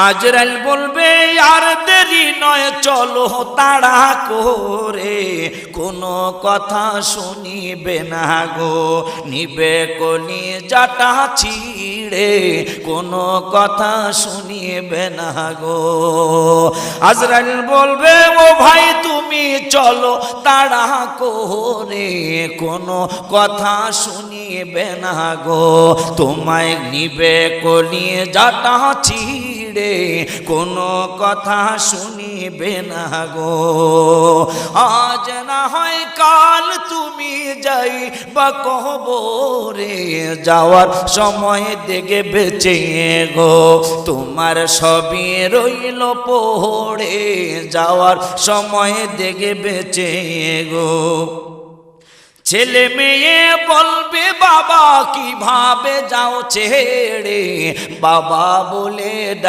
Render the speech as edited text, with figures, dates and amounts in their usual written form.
আজরাইল বলবে আর দেরি নয়, চলো তাড়া করে, কোনো কথা শুনিবে না গো, নিবে কলিজাটা ছিঁড়ে, কোনো কথা শুনিবে না গো। আজরাইল বলবে ও ভাই তুমি চলো তাড়া করে, কোনো কথা শুনিবে না গো, তোমায় নিবে কলিজাটা ছিঁড়ে, কোনো কথা শুনিবে না গো। আজ না হয় কাল তুমি যাই বা কবরে, যাওয়ার সময় দেখে বেঁচে গো, তোমার সবই রইল পড়ে, যাওয়ার সময় দেখে বেঁচে গো। ছেলে মেয়ে বলবে বাবা কিভাবে যাও ছেড়ে, বাবা বলে